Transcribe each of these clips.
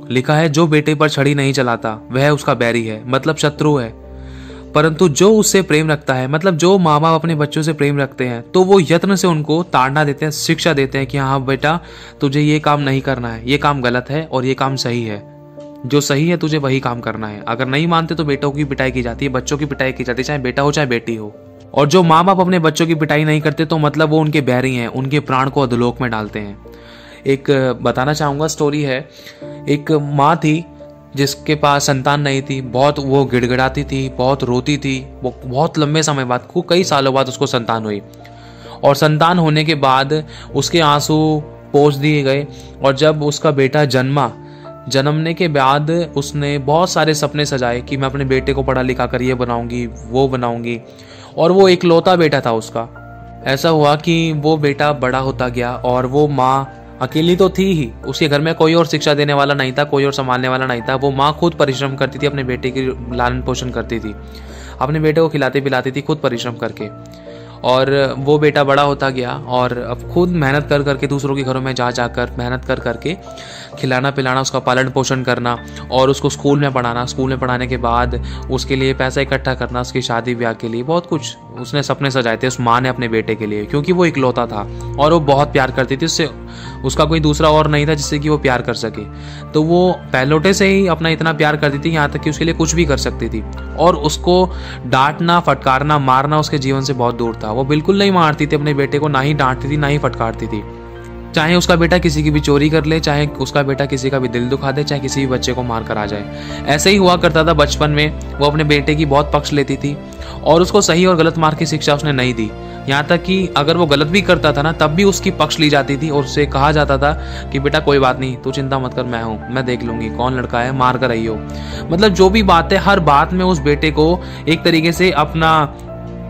लिखा है जो बेटे पर छड़ी नहीं चलाता वह उसका बैरी है, मतलब शत्रु है। परंतु जो उससे प्रेम रखता है, मतलब जो माँ बाप अपने बच्चों से प्रेम रखते हैं, तो वो यत्न से उनको ताड़ना देते हैं, शिक्षा देते हैं कि हाँ बेटा तुझे ये काम नहीं करना है, ये काम गलत है और ये काम सही है, जो सही है तुझे वही काम करना है। अगर नहीं मानते तो बेटों की पिटाई की जाती है, बच्चों की पिटाई की जाती है, चाहे बेटा हो चाहे बेटी हो। और जो माँ बाप अपने बच्चों की पिटाई नहीं करते तो मतलब वो उनके बैरी हैं, उनके प्राण को अधोलोक में डालते हैं। एक बताना चाहूँगा स्टोरी है। एक माँ थी जिसके पास संतान नहीं थी, बहुत वो गिड़गिड़ाती थी, बहुत रोती थी। वो बहुत लंबे समय बाद, कई सालों बाद उसको संतान हुई और संतान होने के बाद उसके आंसू पोंछ दिए गए। और जब उसका बेटा जन्मने के बाद उसने बहुत सारे सपने सजाए कि मैं अपने बेटे को पढ़ा लिखा कर ये बनाऊंगी वो बनाऊंगी, और वो इकलौता बेटा था उसका। ऐसा हुआ कि वो बेटा बड़ा होता गया और वो माँ अकेली तो थी ही, उसके घर में कोई और शिक्षा देने वाला नहीं था, कोई और संभालने वाला नहीं था। वो माँ खुद परिश्रम करती थी, अपने बेटे की लालन पोषण करती थी, अपने बेटे को खिलाती पिलाती थी खुद परिश्रम करके। और वो बेटा बड़ा होता गया और अब खुद मेहनत कर करके दूसरों के घरों में जा जाकर मेहनत कर करके खिलाना पिलाना, उसका पालन पोषण करना और उसको स्कूल में पढ़ाना। स्कूल में पढ़ाने के बाद उसके लिए पैसा इकट्ठा करना, उसकी शादी ब्याह के लिए, बहुत कुछ उसने सपने सजाए थे उस माँ ने अपने बेटे के लिए, क्योंकि वो इकलौता था और वो बहुत प्यार करती थी उससे। उसका कोई दूसरा और नहीं था जिससे कि वो प्यार कर सके, तो वो पहलोटे से ही अपना इतना प्यार करती थी, यहाँ तक कि उसके लिए कुछ भी कर सकती थी। और उसको डांटना फटकारना मारना उसके जीवन से बहुत दूर था। वो बिल्कुल नहीं मारती थी अपने बेटे को, ना ही डांटती थी ना ही फटकारती थी। चाहे उसका बेटा किसी की भी चोरी कर ले, चाहे उसका बेटा किसी का भी दिल दुखा दे, चाहे किसी भी बच्चे को मार कर आ जाए। ऐसे ही हुआ करता था बचपन में। वो अपने बेटे की बहुत पक्ष लेती थी और उसको सही और गलत मार्ग की शिक्षा उसने नहीं दी। यहाँ तक कि अगर वो गलत भी करता था ना, तब भी उसकी पक्ष ली जाती थी और उससे कहा जाता था कि बेटा कोई बात नहीं, तू चिंता मत कर, मैं हूँ, मैं देख लूंगी कौन लड़का है, मार कर रही हो। मतलब जो भी बात है, हर बात में उस बेटे को एक तरीके से अपना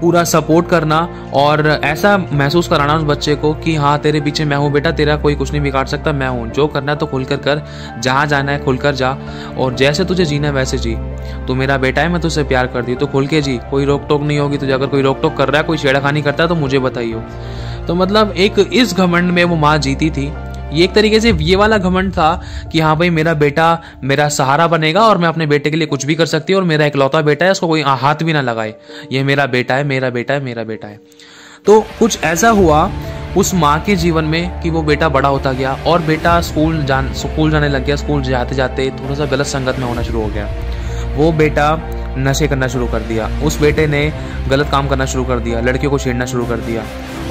पूरा सपोर्ट करना और ऐसा महसूस कराना उस बच्चे को कि हाँ तेरे पीछे मैं हूँ बेटा, तेरा कोई कुछ नहीं बिगाड़ सकता, मैं हूँ, जो करना है तो खुलकर कर, जहाँ जाना है खुलकर जा और जैसे तुझे जीना है वैसे जी। तू मेरा बेटा है, मैं तुझसे प्यार करती हूँ, तो खुल के जी, कोई रोक टोक नहीं होगी तुझे। अगर कोई रोक टोक कर रहा है, कोई छेड़खानी करता है तो मुझे बताइयो। तो मतलब एक इस घमंड में वो माँ जीती थी। ये एक तरीके से ये वाला घमंड था कि हाँ भाई मेरा बेटा मेरा सहारा बनेगा और मैं अपने बेटे के लिए कुछ भी कर सकती हूँ और मेरा इकलौता बेटा है, उसको कोई हाथ भी ना लगाए, ये मेरा बेटा है, मेरा बेटा है, मेरा बेटा है। तो कुछ ऐसा हुआ उस माँ के जीवन में कि वो बेटा बड़ा होता गया और बेटा स्कूल जाने लग गया। स्कूल जाते जाते थोड़ा सा गलत संगत में होना शुरू हो गया। वो बेटा नशे करना शुरू कर दिया, उस बेटे ने गलत काम करना शुरू कर दिया, लड़कियों को छेड़ना शुरू कर दिया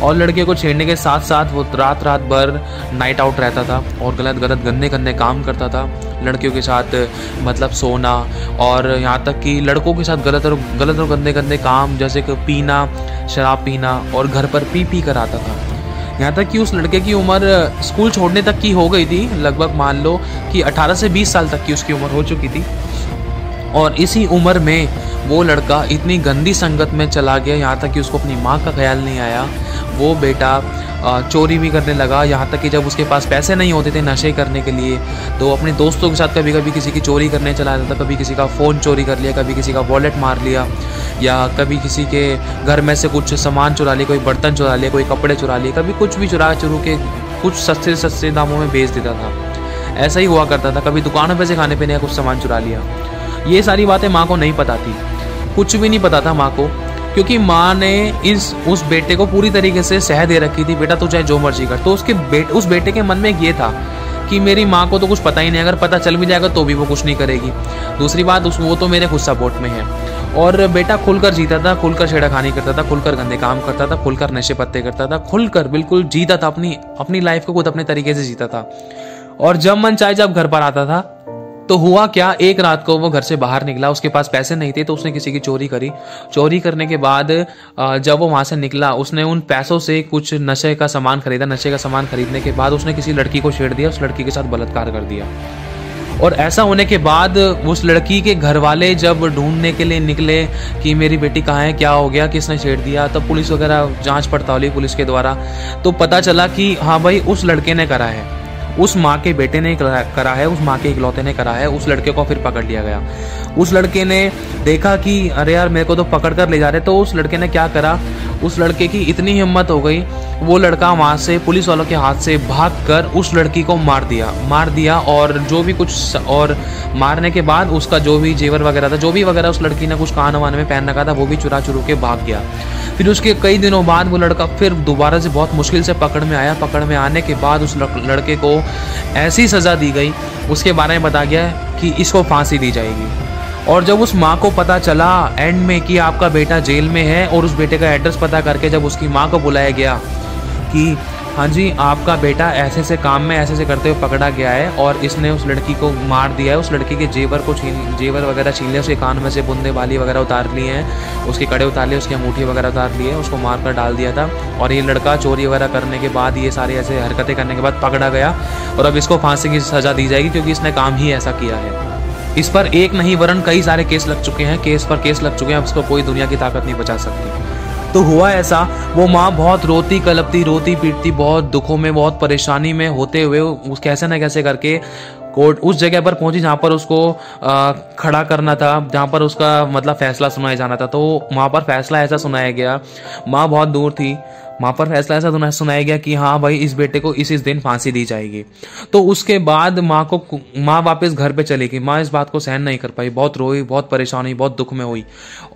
और लड़कियों को छेड़ने के साथ साथ वो रात भर नाइट आउट रहता था और गलत गंदे काम करता था लड़कियों के साथ, मतलब सोना और यहाँ तक कि लड़कों के साथ गलत और गंदे काम, जैसे कि पीना, शराब पीना और घर पर पी कर आता था। यहाँ तक कि उस लड़के की उम्र स्कूल छोड़ने तक की हो गई थी, लगभग मान लो कि 18 से 20 साल तक की उसकी उम्र हो चुकी थी। और इसी उम्र में वो लड़का इतनी गंदी संगत में चला गया, यहाँ तक कि उसको अपनी माँ का ख्याल नहीं आया। वो बेटा चोरी भी करने लगा, यहाँ तक कि जब उसके पास पैसे नहीं होते थे नशे करने के लिए तो अपने दोस्तों के साथ कभी किसी की चोरी करने चला जाता था। कभी किसी का फ़ोन चोरी कर लिया, कभी किसी का वॉलेट मार लिया, या कभी किसी के घर में से कुछ सामान चुरा लिया, कोई बर्तन चुरा लिया, कोई कपड़े चुरा लिए, कभी कुछ भी चुरा के कुछ सस्ते दामों में बेच देता था। ऐसा ही हुआ करता था। कभी दुकानों पे से खाने पीने का कुछ सामान चुरा लिया। ये सारी बातें माँ को नहीं पता थी, कुछ भी नहीं पता था माँ को, क्योंकि माँ ने उस बेटे को पूरी तरीके से सह दे रखी थी, बेटा तू चाहे जो मर्जी कर। तो उस बेटे के मन में ये था कि मेरी माँ को तो कुछ पता ही नहीं, अगर पता चल भी जाएगा तो भी वो कुछ नहीं करेगी। दूसरी बात वो तो मेरे खुद सपोर्ट में है। और बेटा खुलकर जीता था, खुलकर छेड़खानी करता था, खुलकर गंदे काम करता था, खुलकर नशे पत्ते करता था, खुलकर बिल्कुल जीता था, अपनी लाइफ को खुद अपने तरीके से जीता था। और जब मन चाहे जब घर पर आता था। तो हुआ क्या, एक रात को वो घर से बाहर निकला, उसके पास पैसे नहीं थे तो उसने किसी की चोरी करी। चोरी करने के बाद जब वो वहां से निकला, उसने उन पैसों से कुछ नशे का सामान खरीदा। नशे का सामान खरीदने के बाद उसने किसी लड़की को छेड़ दिया, उस लड़की के साथ बलात्कार कर दिया। और ऐसा होने के बाद उस लड़की के घर वाले जब ढूंढने के लिए निकले कि मेरी बेटी कहाँ है, क्या हो गया, किसने छेड़ दिया, तब पुलिस वगैरह जांच पड़ताल हुई पुलिस के द्वारा, तो पता चला कि हाँ भाई उस लड़के ने करा है, उस माँ के बेटे ने करा है, उस माँ के इकलौते ने करा है। उस लड़के को फिर पकड़ लिया गया। उस लड़के ने देखा कि अरे यार मेरे को तो पकड़ कर ले जा रहे, तो उस लड़के ने क्या करा, उस लड़के की इतनी हिम्मत हो गई, वो लड़का वहाँ से पुलिस वालों के हाथ से भागकर उस लड़की को मार दिया और जो भी कुछ, और मारने के बाद उसका जो भी जेवर वगैरह था, जो भी वगैरह उस लड़की ने कुछ कान वान में पहन रखा था, वो भी चुरा के भाग गया। फिर उसके कई दिनों बाद वो लड़का फिर दोबारा से बहुत मुश्किल से पकड़ में आया। पकड़ में आने के बाद उस लड़के को ऐसी सज़ा दी गई, उसके बारे में बताया गया कि इसको फांसी दी जाएगी। और जब उस माँ को पता चला एंड में कि आपका बेटा जेल में है, और उस बेटे का एड्रेस पता करके जब उसकी माँ को बुलाया गया कि हाँ जी आपका बेटा ऐसे ऐसे काम में ऐसे ऐसे करते हुए पकड़ा गया है और इसने उस लड़की को मार दिया है, उस लड़की के जेवर वगैरह छीन लिया, उसके कान में से बुंदे बाली वगैरह उतार लिए हैं, उसके कड़े उतार लिए, उसकी अंगूठी वगैरह उतार लिए, उसको मार कर डाल दिया था। और ये लड़का चोरी वगैरह करने के बाद, ये सारी ऐसे हरकतें करने के बाद पकड़ा गया और अब इसको फांसी की सज़ा दी जाएगी क्योंकि इसने काम ही ऐसा किया है। इस पर एक नहीं वरन कई सारे केस लग चुके हैं, केस पर केस लग चुके हैं, अब इसको कोई दुनिया की ताकत नहीं बचा सकती। तो हुआ ऐसा, वो माँ बहुत रोती कलपती, रोती पीटती, बहुत दुखों में, बहुत परेशानी में होते हुए उस कैसे न कैसे करके कोर्ट उस जगह पर पहुंची जहाँ पर उसको खड़ा करना था, जहाँ पर उसका मतलब फैसला सुनाया जाना था। तो वहाँ पर फैसला ऐसा सुनाया गया, माँ बहुत दूर थी, वहाँ पर फैसला ऐसा सुनाया गया कि हाँ भाई इस बेटे को इस दिन फांसी दी जाएगी। तो उसके बाद माँ वापस घर पे चली गई। माँ इस बात को सहन नहीं कर पाई, बहुत रोई, बहुत परेशान हुई, बहुत दुख में हुई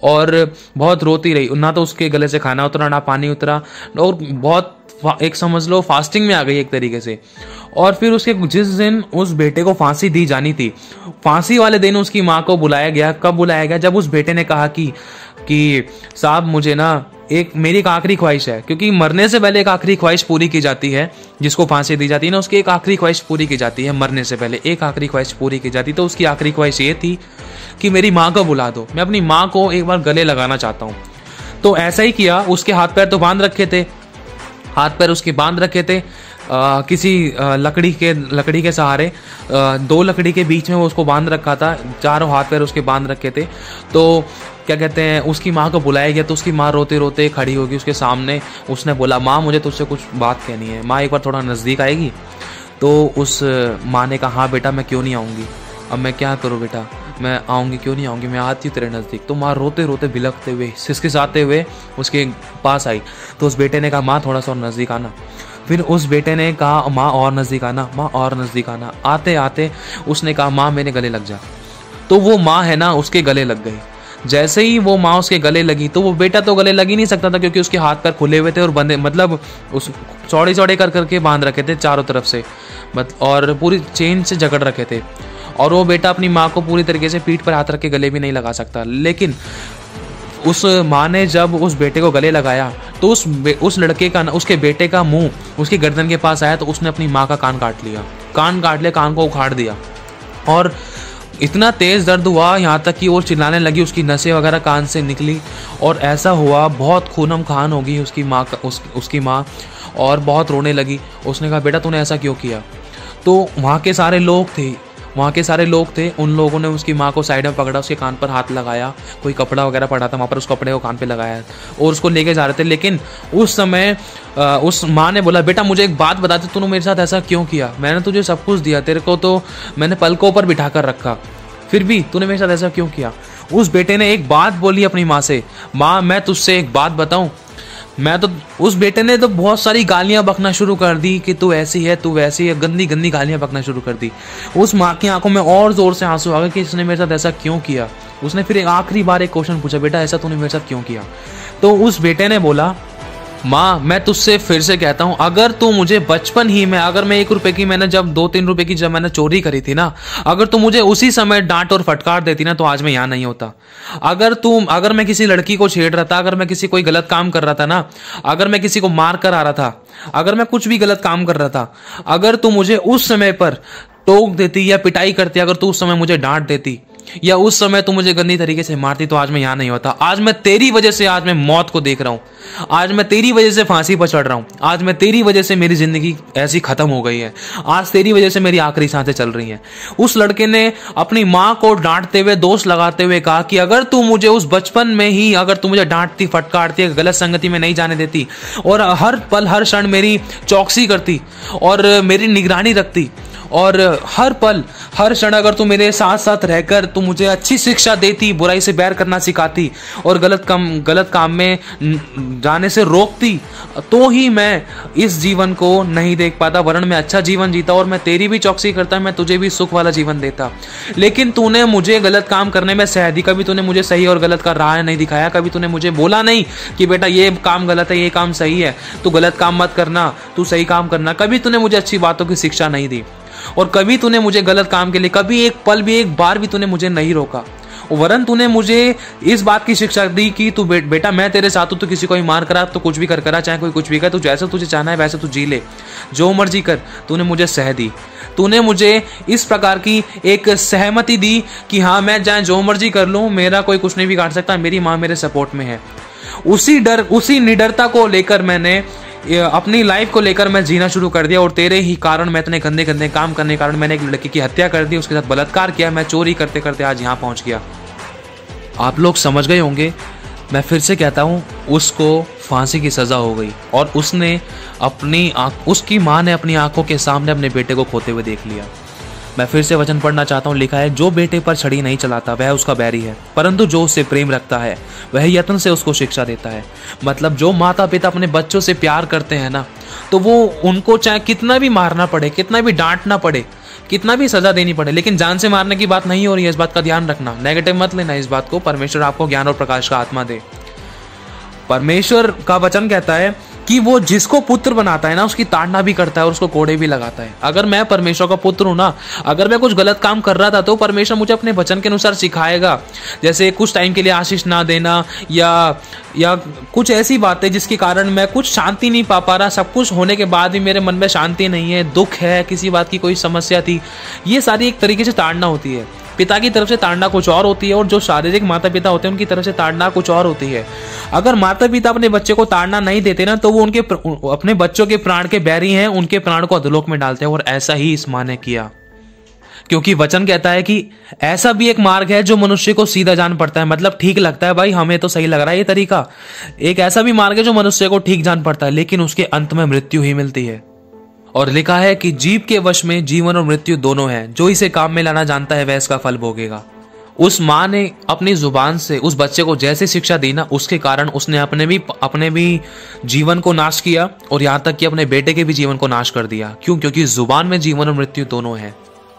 और बहुत रोती रही। ना तो उसके गले से खाना उतरा, ना पानी उतरा, और बहुत एक समझ लो फास्टिंग में आ गई एक तरीके से। और फिर उसके जिस दिन उस बेटे को फांसी दी जानी थी, फांसी वाले दिन उसकी माँ को बुलाया गया। कब बुलाया गया? जब उस बेटे ने कहा कि साहब मुझे ना मेरी एक आखिरी ख्वाहिश है, क्योंकि मरने से पहले एक आखिरी ख्वाहिश पूरी की जाती है, जिसको फांसी दी जाती है ना उसकी एक आखिरी ख्वाहिश पूरी की जाती है, मरने से पहले एक आखिरी ख्वाहिश पूरी की जाती। तो उसकी आखिरी ख्वाहिश ये थी कि मेरी माँ को बुला दो, मैं अपनी माँ को एक बार गले लगाना चाहता हूँ। तो ऐसा ही किया। उसके हाथ पैर तो बांध रखे थे, हाथ पैर उसके बांध रखे थे किसी लकड़ी के सहारे, दो लकड़ी के बीच में वो उसको बांध रखा था, चारों हाथ पैर उसके बांध रखे थे। तो क्या कहते हैं, उसकी माँ को बुलाया गया। तो उसकी माँ रोते रोते खड़ी होगी उसके सामने। उसने बोला माँ मुझे तुझसे कुछ बात कहनी है, माँ एक बार थोड़ा नज़दीक आएगी। तो उस माँ ने कहा हाँ बेटा मैं क्यों नहीं आऊँगी, अब मैं क्या करूँ बेटा, मैं आऊँगी, क्यों नहीं आऊँगी, मैं आती हूँ तेरे नज़दीक। तो माँ रोते रोते बिलखते हुए सिसकिसाते हुए उसके पास आई। तो उस बेटे ने कहा माँ थोड़ा सा और नज़दीक आना। फिर उस बेटे ने कहा माँ और नज़दीक आना, माँ और नज़दीक आना। आते आते उसने कहा माँ मेरे गले लग जा। तो वो माँ है ना उसके गले लग गई। जैसे ही वो माँ उसके गले लगी तो वो बेटा तो गले लग ही नहीं सकता था, क्योंकि उसके हाथ पैर खुले हुए थे और बंधे, मतलब उस चौड़े चौड़े कर करके बांध रखे थे चारों तरफ से, और पूरी चेन से जकड़ रखे थे। और वो बेटा अपनी माँ को पूरी तरीके से पीठ पर हाथ रख के गले भी नहीं लगा सकता। लेकिन उस माँ ने जब उस बेटे को गले लगाया तो उस लड़के का, उसके बेटे का मुंह उसकी गर्दन के पास आया। तो उसने अपनी माँ का कान काट लिया, कान को उखाड़ दिया। और इतना तेज़ दर्द हुआ यहाँ तक कि वो चिल्लाने लगी, उसकी नसें वगैरह कान से निकली। और ऐसा हुआ, बहुत खूनम खान हो गई उसकी माँ और बहुत रोने लगी। उसने कहा बेटा तूने ऐसा क्यों किया? तो वहाँ के सारे लोग थे, उन लोगों ने उसकी माँ को साइड में पकड़ा, उसके कान पर हाथ लगाया, कोई कपड़ा वगैरह पड़ा था वहाँ पर, उस कपड़े को कान पे लगाया और उसको लेके जा रहे थे। लेकिन उस समय उस माँ ने बोला बेटा मुझे एक बात बता दे, तूने मेरे साथ ऐसा क्यों किया? मैंने तुझे सब कुछ दिया, तेरे को तो मैंने पलकों पर बिठा कर रखा, फिर भी तूने मेरे साथ ऐसा क्यों किया? उस बेटे ने एक बात बोली अपनी माँ से, माँ मैं तुझसे एक बात बताऊँ। उस बेटे ने तो बहुत सारी गालियां बकना शुरू कर दी कि तू ऐसी है, तू वैसी है, गंदी गंदी गालियां बकना शुरू कर दी। उस माँ की आंखों में और जोर से आंसू आ गए कि इसने मेरे साथ ऐसा क्यों किया। उसने फिर एक आखिरी बार एक क्वेश्चन पूछा, बेटा ऐसा तूने मेरे साथ क्यों किया? तो उस बेटे ने बोला माँ मैं तुझसे फिर से कहता हूँ, अगर तू मुझे बचपन ही में, अगर मैं 1 रुपए की, मैंने जब 2-3 रुपए की जब मैंने चोरी करी थी ना, अगर तू मुझे उसी समय डांट और फटकार देती ना तो आज मैं यहाँ नहीं होता। अगर मैं किसी लड़की को छेड़ रहा था, अगर मैं किसी कोई गलत काम कर रहा था ना, अगर मैं किसी को मार कर आ रहा था, अगर मैं कुछ भी गलत काम कर रहा था, अगर तू मुझे उस समय पर टोक देती या पिटाई करती, अगर तू उस समय मुझे डांट देती या उस समय तू मुझे गंदी तरीके से मारती तो आज मैं यहाँ नहीं होता। आज मैं तेरी वजह से, आज मैं मौत को देख रहा हूँ, आज मैं तेरी वजह से फांसी पर चढ़ रहा हूँ, आज मैं तेरी वजह से मेरी जिंदगी ऐसी खत्म हो गई है, आज तेरी वजह से मेरी आखिरी सांसें चल रही हैं। उस लड़के ने अपनी माँ को डांटते हुए, दोष लगाते हुए कहा कि अगर तू मुझे उस बचपन में ही, अगर तू मुझे डांटती, फटकारती, गलत संगति में नहीं जाने देती और हर पल हर क्षण मेरी चौकसी करती और मेरी निगरानी रखती और हर पल हर क्षण अगर तू मेरे साथ साथ रहकर तू मुझे अच्छी शिक्षा देती, बुराई से बैर करना सिखाती और गलत काम में जाने से रोकती, तो ही मैं इस जीवन को नहीं देख पाता, वरन मैं अच्छा जीवन जीता और मैं तेरी भी चौकसी करता, मैं तुझे भी सुख वाला जीवन देता। लेकिन तूने मुझे गलत काम करने में सह दी, कभी तूने मुझे सही और गलत का राह नहीं दिखाया, कभी तूने मुझे बोला नहीं कि बेटा ये काम गलत है, ये काम सही है, तू गलत काम मत करना, तू सही काम करना। कभी तूने मुझे अच्छी बातों की शिक्षा नहीं दी और कभी तूने मुझे गलत काम के लिए कभी एक पल भी, एक बार भी तूने मुझे नहीं रोका। वरन तूने मुझे इस बात की शिक्षा दी कि तू बेटा मैं तेरे साथ हूं, तो किसी को ही मार करा तो कुछ भी कर करा, चाहे कोई कुछ भी कर, तू जैसे तुझे चाहना है वैसे तू जी ले, जो मर्जी कर। तूने मुझे सह दी, तूने मुझे इस प्रकार की एक सहमति दी कि हाँ मैं चाहे जो मर्जी कर लूँ, मेरा कोई कुछ नहीं बिगाड़ सकता, मेरी माँ मेरे सपोर्ट में है। उसी निडरता को लेकर मैंने अपनी लाइफ को लेकर मैं जीना शुरू कर दिया और तेरे ही कारण मैं इतने गंदे गंदे काम करने के कारण मैंने एक लड़की की हत्या कर दी, उसके साथ बलात्कार किया, मैं चोरी करते करते आज यहाँ पहुँच गया। आप लोग समझ गए होंगे, मैं फिर से कहता हूँ, उसको फांसी की सज़ा हो गई और उसकी माँ ने अपनी आंखों के सामने अपने बेटे को खोते हुए देख लिया। मैं फिर से वचन पढ़ना चाहता हूँ, लिखा है, जो बेटे पर छड़ी नहीं चलाता वह उसका बैरी है, परंतु जो उससे प्रेम रखता है वह यत्न से उसको शिक्षा देता है। मतलब जो माता पिता अपने बच्चों से प्यार करते हैं ना, तो वो उनको चाहे कितना भी मारना पड़े, कितना भी डांटना पड़े, कितना भी सजा देनी पड़े, लेकिन जान से मारने की बात नहीं हो रही है, इस बात का ध्यान रखना, नेगेटिव मत लेना इस बात को। परमेश्वर आपको ज्ञान और प्रकाश का आत्मा दे। परमेश्वर का वचन कहता है कि वो जिसको पुत्र बनाता है ना, उसकी ताड़ना भी करता है और उसको कोड़े भी लगाता है। अगर मैं परमेश्वर का पुत्र हूं ना, अगर मैं कुछ गलत काम कर रहा था तो परमेश्वर मुझे अपने वचन के अनुसार सिखाएगा। जैसे कुछ टाइम के लिए आशीष ना देना या कुछ ऐसी बातें जिसके कारण मैं कुछ शांति नहीं पा रहा, सब कुछ होने के बाद भी मेरे मन में शांति नहीं है, दुख है, किसी बात की कोई समस्या थी, ये सारी एक तरीके से ताड़ना होती है। पिता की तरफ से ताड़ना कुछ और होती है और जो शारीरिक माता पिता होते हैं उनकी तरफ से ताड़ना कुछ और होती है। अगर माता पिता अपने बच्चे को ताड़ना नहीं देते ना, तो वो अपने बच्चों के प्राण के बैरी हैं, उनके प्राण को अधोलोक में डालते हैं। और ऐसा ही इस माँ ने किया, क्योंकि वचन कहता है कि ऐसा भी एक मार्ग है जो मनुष्य को सीधा जान पड़ता है, मतलब ठीक लगता है, भाई हमें तो सही लग रहा है ये तरीका। एक ऐसा भी मार्ग है जो मनुष्य को ठीक जान पड़ता है, लेकिन उसके अंत में मृत्यु ही मिलती है। और लिखा है कि जीव के वश में जीवन और मृत्यु दोनों हैं, जो इसे काम में लाना जानता है वह इसका फल भोगेगा। उस माँ ने अपनी जुबान से उस बच्चे को जैसे शिक्षा दी ना, उसके कारण उसने अपने भी जीवन को नाश किया और यहाँ तक कि अपने बेटे के भी जीवन को नाश कर दिया। क्यों? क्योंकि जुबान में जीवन और मृत्यु दोनों है।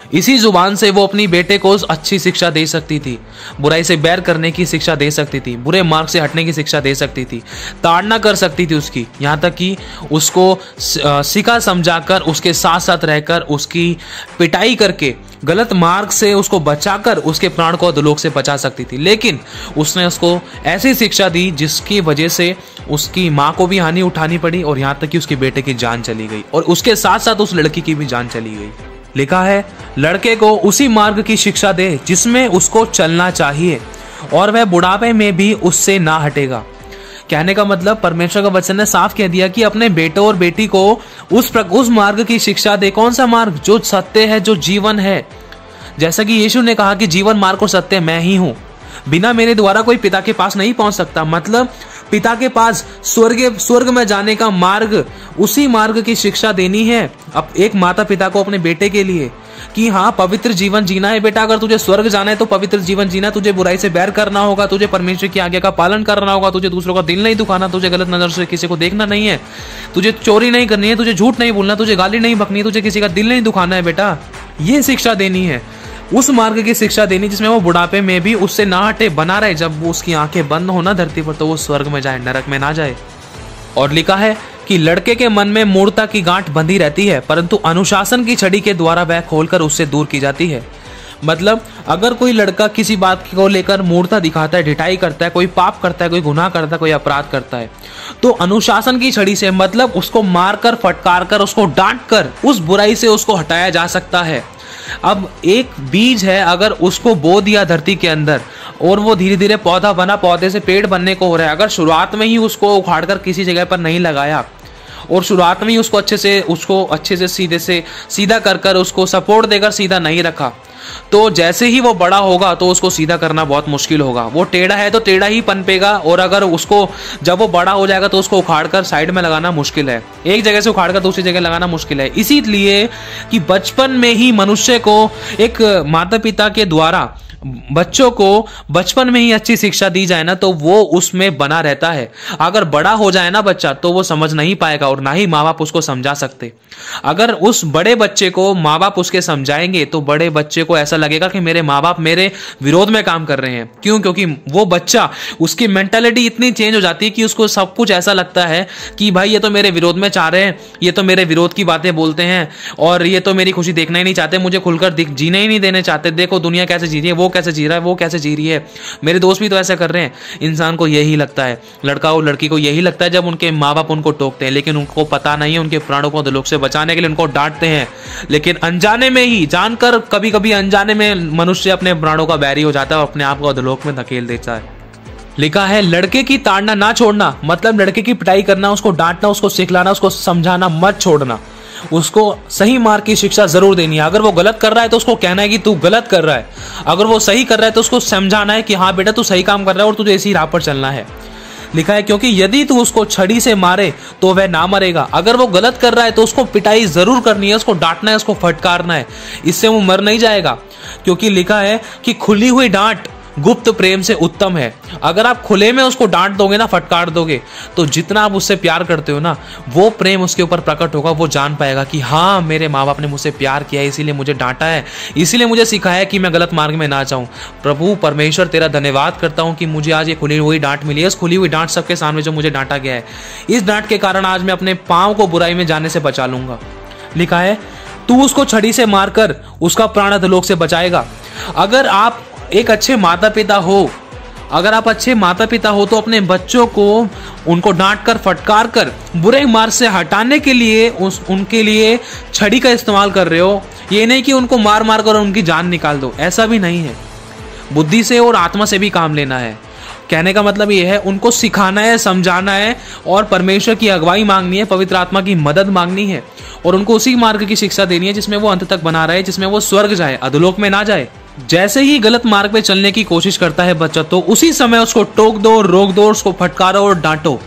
इसी जुबान से वो अपनी बेटे को अच्छी शिक्षा दे सकती थी, बुराई से बैर करने की शिक्षा दे सकती थी, बुरे मार्ग से हटने की शिक्षा दे सकती थी, ताड़ना कर सकती थी उसकी, यहाँ तक कि उसको सिखा समझाकर उसके साथ साथ रहकर उसकी पिटाई करके गलत मार्ग से उसको बचाकर उसके प्राण को अधोलोक से बचा सकती थी। लेकिन उसने उसको ऐसी शिक्षा दी जिसकी वजह से उसकी माँ को भी हानि उठानी पड़ी और यहाँ तक कि उसके बेटे की जान चली गई और उसके साथ साथ उस लड़की की भी जान चली गई। लिखा है, लड़के को उसी मार्ग की शिक्षा दे जिसमें उसको चलना चाहिए और वह बुढ़ापे में भी उससे ना हटेगा। कहने का मतलब परमेश्वर का वचन ने साफ कह दिया कि अपने बेटे और बेटी को उस मार्ग की शिक्षा दे। कौन सा मार्ग? जो सत्य है, जो जीवन है। जैसा कि यीशु ने कहा कि जीवन, मार्ग और सत्य मैं ही हूं, बिना मेरे द्वारा कोई पिता के पास नहीं पहुंच सकता। मतलब पिता के पास स्वर्ग में जाने का मार्ग, उसी मार्ग की शिक्षा देनी है अब एक माता पिता को अपने बेटे के लिए कि हाँ, पवित्र जीवन जीना है बेटा। अगर तुझे स्वर्ग जाना है तो पवित्र जीवन जीना, तुझे बुराई से बैर करना होगा, तुझे परमेश्वर की आज्ञा का पालन करना होगा, तुझे दूसरों का दिल नहीं दुखाना, तुझे गलत नजर से किसी को देखना नहीं है, तुझे चोरी नहीं करनी है, तुझे झूठ नहीं बोलना, तुझे गाली नहीं बकनी है, तुझे किसी का दिल नहीं दुखाना है बेटा। ये शिक्षा देनी है, उस मार्ग की शिक्षा देनी जिसमें वो बुढ़ापे में भी उससे ना हटे, बना रहे। जब वो उसकी आंखें बंद हो ना धरती पर, तो वो स्वर्ग में जाए, नरक में ना जाए। और लिखा है कि लड़के के मन में मूढ़ता की गांठ बंधी रहती है, परंतु अनुशासन की छड़ी के द्वारा वह खोलकर उससे दूर की जाती है। मतलब अगर कोई लड़का किसी बात को लेकर मूढ़ता दिखाता है, ढिठाई करता है, कोई पाप करता है, कोई गुनाह करता है, कोई अपराध करता है, तो अनुशासन की छड़ी से, मतलब उसको मारकर, फटकार कर, उसको डांट कर उस बुराई से उसको हटाया जा सकता है। अब एक बीज है, अगर उसको बो दिया धरती के अंदर और वो धीरे धीरे पौधा बना, पौधे से पेड़ बनने को हो रहा है, अगर शुरुआत में ही उसको उखाड़कर किसी जगह पर नहीं लगाया और शुरुआत में ही उसको अच्छे से सीधा कर उसको सपोर्ट देकर सीधा नहीं रखा, तो जैसे ही वो बड़ा होगा तो उसको सीधा करना बहुत मुश्किल होगा। वो टेढ़ा है तो टेढ़ा ही पनपेगा, और अगर उसको जब वो बड़ा हो जाएगा तो उसको उखाड़कर साइड में लगाना मुश्किल है, एक जगह से उखाड़कर दूसरी जगह लगाना मुश्किल है। इसीलिए कि बचपन में ही मनुष्य को एक माता पिता के द्वारा बच्चों को बचपन में ही अच्छी शिक्षा दी जाए ना, तो वो उसमें बना रहता है। अगर बड़ा हो जाए ना बच्चा तो वो समझ नहीं पाएगा, और ना ही माँ बाप उसको समझा सकते। अगर उस बड़े बच्चे को माँ बाप उसके समझाएंगे तो बड़े बच्चे को ऐसा लगेगा कि मेरे माँ बाप मेरे विरोध में काम कर रहे हैं। क्यों? क्योंकि वो बच्चा, उसकी मेंटालिटी इतनी चेंज हो जाती है कि उसको सब कुछ ऐसा लगता है कि भाई ये तो मेरे विरोध में चाह रहे हैं, ये तो मेरे विरोध की बातें बोलते हैं, और ये तो मेरी खुशी देखना ही नहीं चाहते, मुझे खुलकर जीने ही नहीं देने चाहते। देखो दुनिया कैसे जी रही है, वो कैसे जी रहा है, वो कैसे जी रही है, मेरे दोस्त भी तो ऐसा कर रहे हैं। इंसान को यही लगता है, लड़का और लड़की को यही लगता है जब उनके माँ बाप उनको टोकते हैं, लेकिन उनको पता नहीं है उनके प्राणों को अधोलोक से बचाने के लिए उनको डांटते हैं, लेकिन अनजाने में ही, जानकर कभी कभी अनजाने में मनुष्य अपने प्राणों का बैरी हो जाता है और अपने आप को अधोलोक में धकेल देता है। लिखा है, लड़के की ताड़ना ना छोड़ना, मतलब लड़के की पिटाई करना, उसको डांटना, उसको सिखलाना, उसको समझाना मत छोड़ना। उसको सही मार्ग की शिक्षा जरूर देनी है। अगर वो गलत कर रहा है तो उसको कहना है कि तू गलत कर रहा है, अगर वो सही कर रहा है तो उसको समझाना है कि हाँ बेटा तू सही काम कर रहा है और तुझे इसी राह पर चलना है। लिखा है, क्योंकि यदि तू उसको छड़ी से मारे तो वह ना मरेगा। अगर वो गलत कर रहा है तो उसको पिटाई जरूर करनी है, उसको डांटना है, उसको फटकारना है, इससे वो मर नहीं जाएगा। क्योंकि लिखा है कि खुली हुई डांट गुप्त प्रेम से उत्तम है। अगर आप खुले में उसको डांट दोगे ना, फटकार दोगे, तो जितना आप उससे प्यार करते हो ना, वो प्रेम उसके ऊपर प्रकट होगा। वो जान पाएगा कि हाँ मेरे माँ बाप ने मुझसे प्यार किया है, इसीलिए मुझे डांटा है, इसीलिए मुझे सिखाया है कि मैं गलत मार्ग में ना जाऊँ। प्रभु परमेश्वर तेरा धन्यवाद करता हूँ कि मुझे आज ये खुली हुई डांट मिली है। इस खुली हुई डांट सबके सामने जो मुझे डांटा गया है, इस डांट के कारण आज मैं अपने पाँव को बुराई में जाने से बचा लूंगा। लिखा है, तू उसको छड़ी से मारकर उसका प्राण अधोलोक से बचाएगा। अगर आप एक अच्छे माता पिता हो, अगर आप अच्छे माता पिता हो तो अपने बच्चों को उनको डांट कर, फटकार कर, बुरे मार्ग से हटाने के लिए उनके लिए छड़ी का इस्तेमाल कर रहे हो। ये नहीं कि उनको मार मार कर उनकी जान निकाल दो, ऐसा भी नहीं है। बुद्धि से और आत्मा से भी काम लेना है। कहने का मतलब ये है, उनको सिखाना है, समझाना है, और परमेश्वर की अगुवाई मांगनी है, पवित्र आत्मा की मदद मांगनी है, और उनको उसी मार्ग की शिक्षा देनी है जिसमें वो अंत तक बना रहे, जिसमें वो स्वर्ग जाए, अधोलोक में ना जाए। जैसे ही गलत मार्ग पे चलने की कोशिश करता है बच्चा, तो उसी समय उसको टोक दो, रोक दो, उसको फटकारो और डांटो।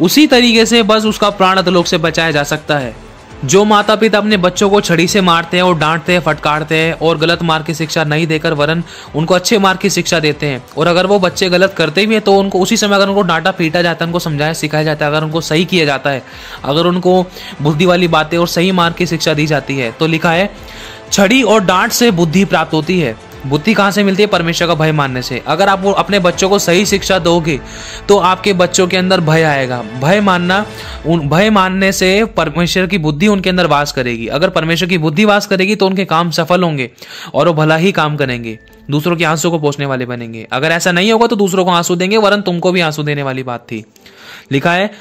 उसी तरीके से बस उसका प्राण अधोलोक से बचाया जा सकता है। जो माता पिता अपने बच्चों को छड़ी से मारते हैं और डांटते हैं, फटकारते हैं, और गलत मार्ग की शिक्षा नहीं देकर वरन उनको अच्छे मार्ग की शिक्षा देते हैं, और अगर वो बच्चे गलत करते भी हैं तो उनको उसी समय अगर उनको डांटा पीटा जाता है, उनको समझाया सिखाया जाता है, अगर उनको सही किया जाता है, अगर उनको बुद्धि वाली बातें और सही मार्ग की शिक्षा दी जाती है, तो लिखा है, छड़ी और डांट से बुद्धि प्राप्त होती है। बुद्धि कहाँ से मिलती है? परमेश्वर का भय मानने से। अगर आप अपने बच्चों को सही शिक्षा दोगे तो आपके बच्चों के अंदर भय आएगा। भय मानने से परमेश्वर की बुद्धि उनके अंदर वास करेगी। अगर परमेश्वर की बुद्धि वास करेगी तो उनके काम सफल होंगे और वो भला ही काम करेंगे, दूसरों के आंसू को पोंछने वाले बनेंगे। अगर ऐसा नहीं होगा तो दूसरों को आंसू देंगे, वरन तुमको भी आंसू देने वाली बात थी। लिखा है,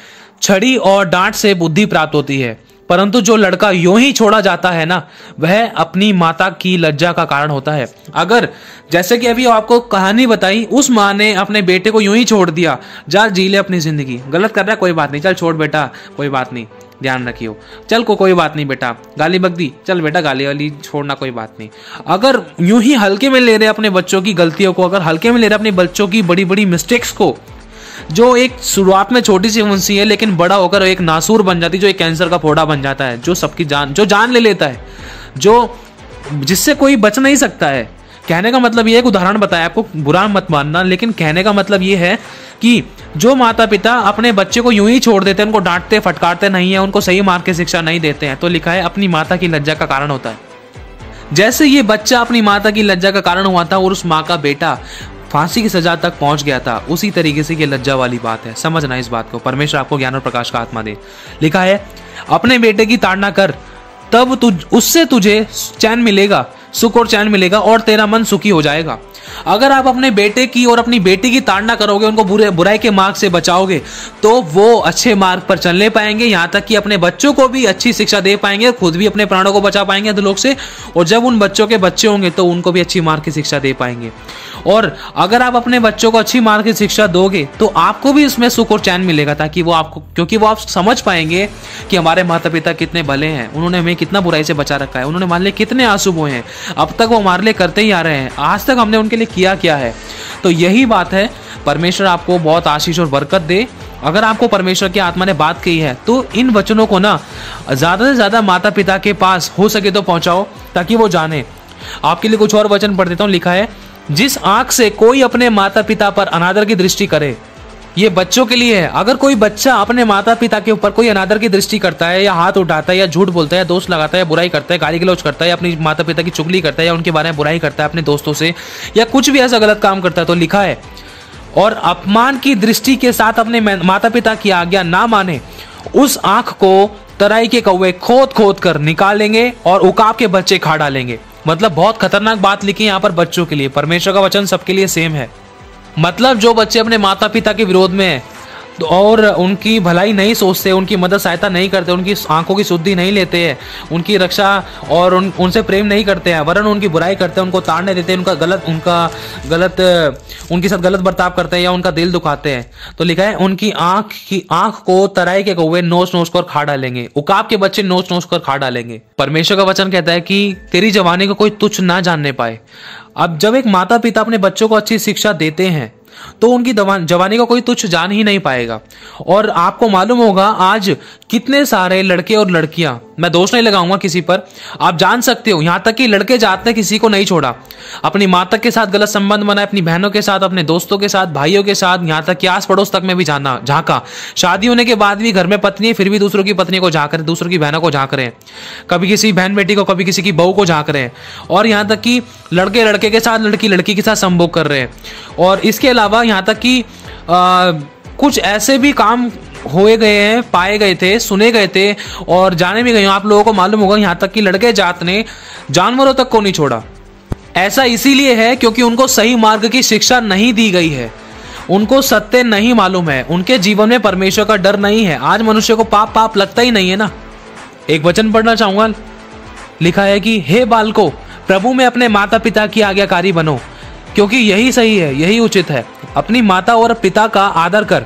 छड़ी और डांट से बुद्धि प्राप्त होती है, परंतु जो लड़का यूं ही छोड़ा जाता है ना, वह अपनी माता की लज्जा का कारण होता है। अगर जैसे कि अभी आपको कहानी बताई, उस माँ ने अपने बेटे को यूं ही छोड़ दिया, जा जी ले अपनी जिंदगी, गलत कर रहा है कोई बात नहीं, चल छोड़ बेटा कोई बात नहीं, ध्यान रखियो, चल कोई बात नहीं बेटा, गाली बक दी, चल बेटा गाली वाली छोड़ना कोई बात नहीं। अगर यूं ही हल्के में ले रहे अपने बच्चों की गलतियों को, अगर हल्के में ले रहे अपने बच्चों की बड़ी बड़ी मिस्टेक्स को, जो एक शुरुआत में छोटी सी मुंसी है लेकिन बड़ा होकर एक नासूर बन जाती, जो एक कैंसर का फोड़ा बन जाता है, जो सबकी जान ले लेता है, जो जिससे कोई बच नहीं सकता है। कहने का मतलब ये, एक उदाहरण बताया आपको, बुरा मत मानना, लेकिन कहने का मतलब ये है कि जो माता पिता अपने बच्चे को यूं ही छोड़ देते हैं, उनको डांटते फटकारते नहीं है, उनको सही मार्ग की शिक्षा नहीं देते हैं, तो लिखा है अपनी माता की लज्जा का कारण होता है। जैसे ये बच्चा अपनी माता की लज्जा का कारण हुआ था और उस माँ का बेटा फांसी की सजा तक पहुंच गया था, उसी तरीके से ये लज्जा वाली बात है। समझना इस बात को, परमेश्वर आपको ज्ञान और प्रकाश का आत्मा दे। लिखा है, अपने बेटे की ताड़ना कर, तब उससे तुझे चैन मिलेगा, सुख और चैन मिलेगा, और तेरा मन सुखी हो जाएगा। अगर आप अपने बेटे की और अपनी बेटी की ताड़ना करोगे, उनको बुराई के मार्ग से बचाओगे, तो वो अच्छे मार्ग पर चलने पाएंगे, यहाँ तक कि अपने बच्चों को भी अच्छी शिक्षा दे पाएंगे, खुद भी अपने प्राणों को बचा पाएंगे अधोलोक से, और जब उन बच्चों के बच्चे होंगे तो उनको भी अच्छी मार्ग की शिक्षा दे पाएंगे। और अगर आप अपने बच्चों को अच्छी मार्ग शिक्षा दोगे तो आपको भी इसमें सुख और चैन मिलेगा, ताकि वो आपको, क्योंकि वो आप समझ पाएंगे कि हमारे माता पिता कितने भले हैं, उन्होंने हमें कितना बुराई से बचा रखा है, उन्होंने हमारे लिए कितने आंसू बोए हैं, अब तक वो हमारे लिए करते ही आ रहे हैं, आज तक हमने उनके लिए किया क्या है। तो यही बात है। परमेश्वर आपको बहुत आशीष और बरकत दे। अगर आपको परमेश्वर की आत्मा ने बात कही है तो इन वचनों को ना ज्यादा से ज्यादा माता पिता के पास हो सके तो पहुंचाओ, ताकि वो जाने। आपके लिए कुछ और वचन पढ़ देता हूं। लिखा है, जिस आंख से कोई अपने माता पिता पर अनादर की दृष्टि करे, ये बच्चों के लिए है। अगर कोई बच्चा अपने माता पिता के ऊपर कोई अनादर की दृष्टि करता है, या हाथ उठाता है, या झूठ बोलता है, या दोष लगाता है, या बुराई करता है, गाली गलौज करता है, या अपनी माता पिता की चुगली करता है, या उनके बारे में बुराई करता है अपने दोस्तों से, या कुछ भी ऐसा गलत काम करता है, तो लिखा है, और अपमान की दृष्टि के साथ अपने माता पिता की आज्ञा ना माने, उस आंख को तराई के कौवे खोद खोद कर निकालेंगे और उकाब के बच्चे खा डालेंगे। मतलब बहुत खतरनाक बात लिखी है यहाँ पर बच्चों के लिए। परमेश्वर का वचन सबके लिए सेम है। मतलब जो बच्चे अपने माता पिता के विरोध में है और उनकी भलाई नहीं सोचते, उनकी मदद सहायता नहीं करते, उनकी आंखों की शुद्धि नहीं लेते हैं, उनकी रक्षा और उनसे प्रेम नहीं करते हैं, वरन उनकी बुराई करते हैं, उनको ताड़ने देते हैं, उनके साथ गलत बर्ताव करते हैं, या उनका दिल दुखाते हैं, तो लिखा है, उनकी आंख को तराई के कौवे नोच नोच कर खा डालेंगे, उकाब के बच्चे नोच नोच कर खा डालेंगे। परमेश्वर का वचन कहता है कि तेरी जवानी को कोई तुच्छ ना जानने पाए। अब जब एक माता पिता अपने बच्चों को अच्छी शिक्षा देते हैं तो उनकी जवानी को कोई तुच्छ जान ही नहीं पाएगा। और आपको मालूम होगा आज कितने सारे लड़के और लड़कियां, मैं दोष नहीं लगाऊंगा किसी पर, आप जान सकते हो, यहां तक कि लड़के जात ने किसी को नहीं छोड़ा, अपनी माता के साथ गलत संबंध बनाए, अपनी बहनों के साथ, अपने दोस्तों के साथ, भाइयों के साथ, यहां तक कि आस पड़ोस तक में भी जाना झांका। शादी होने के बाद भी घर में पत्नी है, फिर भी दूसरों की पत्नी को झांक रहे, दूसरों की बहनों को झांक रहे हैं, कभी किसी बहन बेटी को, कभी किसी की बहू को झांक रहे हैं, और यहां तक कि लड़के लड़के के साथ, लड़की लड़की के साथ संभोग कर रहे हैं। और इसके अलावा यहाँ तक कि कुछ ऐसे भी काम हुए गए हैं, पाए गए थे, सुने गए थे और जाने भी गए। आप लोगों को मालूम होगा यहाँ तक कि लड़के जात ने जानवरों तक को नहीं छोड़ा। ऐसा इसीलिए है क्योंकि उनको सही मार्ग की शिक्षा नहीं दी गई है, उनको सत्य नहीं मालूम है, उनके जीवन में परमेश्वर का डर नहीं है। आज मनुष्य को पाप पाप लगता ही नहीं है ना। एक वचन पढ़ना चाहूंगा। लिखा है कि हे बालको, प्रभु में अपने माता पिता की आज्ञाकारी बनो, क्योंकि यही सही है, यही उचित है। अपनी माता और पिता का आदर कर,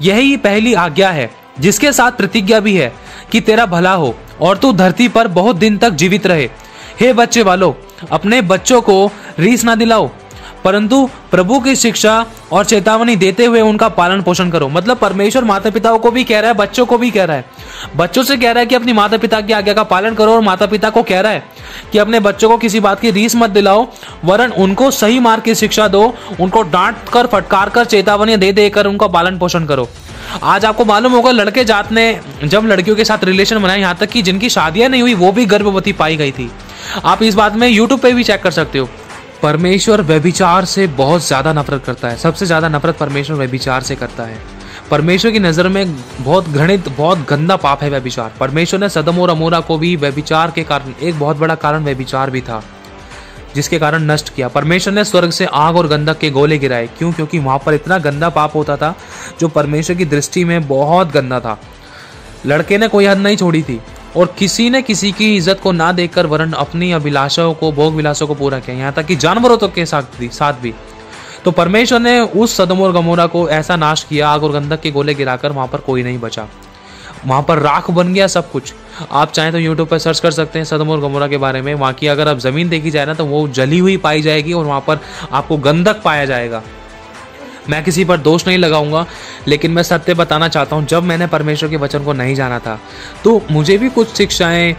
यही पहली आज्ञा है, जिसके साथ प्रतिज्ञा भी है कि तेरा भला हो और तू धरती पर बहुत दिन तक जीवित रहे। हे बच्चे वालों, अपने बच्चों को रीस ना दिलाओ, परंतु प्रभु की शिक्षा और चेतावनी देते हुए उनका पालन पोषण करो। मतलब परमेश्वर माता पिताओं को भी कह रहा है, बच्चों को भी कह रहा है। बच्चों से कह रहा है कि अपनी माता पिता की आज्ञा का पालन करो, और माता पिता को कह रहा है कि अपने बच्चों को किसी बात की रीस मत दिलाओ, वरन उनको सही मार्ग की शिक्षा दो, उनको डांट कर, फटकार कर, चेतावनी दे देकर उनका पालन पोषण करो। आज आपको मालूम होगा लड़के जात ने जब लड़कियों के साथ रिलेशन बनाए, यहाँ तक कि जिनकी शादियां नहीं हुई वो भी गर्भवती पाई गई थी। आप इस बात में यूट्यूब पे भी चेक कर सकते हो। परमेश्वर व्यभिचार से बहुत ज्यादा नफरत करता है। सबसे ज्यादा नफरत परमेश्वर व्यभिचार से करता है। परमेश्वर की नजर में बहुत घृणित, बहुत गंदा पाप है व्यभिचार। परमेश्वर ने सदम और अमोरा को भी व्यभिचार के कारण, एक बहुत बड़ा कारण व्यभिचार भी था, जिसके कारण नष्ट किया। परमेश्वर ने स्वर्ग से आग और गंधक के गोले गिराए। क्यों? क्योंकि वहां पर इतना गंदा पाप होता था जो परमेश्वर की दृष्टि में बहुत गंदा था। लड़के ने कोई हद नहीं छोड़ी थी, और किसी ने किसी की इज्जत को ना देखकर वरन अपनी अभिलाषाओं को, भोग विलासों को पूरा किया, यहाँ तक कि जानवरों तक के साथ भी। तो परमेश्वर ने उस सदम और गमोरा को ऐसा नाश किया, आग और गंधक के गोले गिराकर, वहां पर कोई नहीं बचा, वहां पर राख बन गया सब कुछ। आप चाहें तो यूट्यूब पर सर्च कर सकते हैं सदम और गमोरा के बारे में। वहां की अगर आप जमीन देखी जाए ना तो वो जली हुई पाई जाएगी, और वहां पर आपको गंधक पाया जाएगा। मैं किसी पर दोष नहीं लगाऊंगा, लेकिन मैं सत्य बताना चाहता हूं। जब मैंने परमेश्वर के वचन को नहीं जाना था तो मुझे भी कुछ शिक्षाएं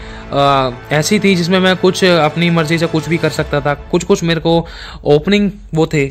ऐसी थी जिसमें मैं कुछ अपनी मर्जी से कुछ भी कर सकता था। कुछ मेरे को ओपनिंग वो थे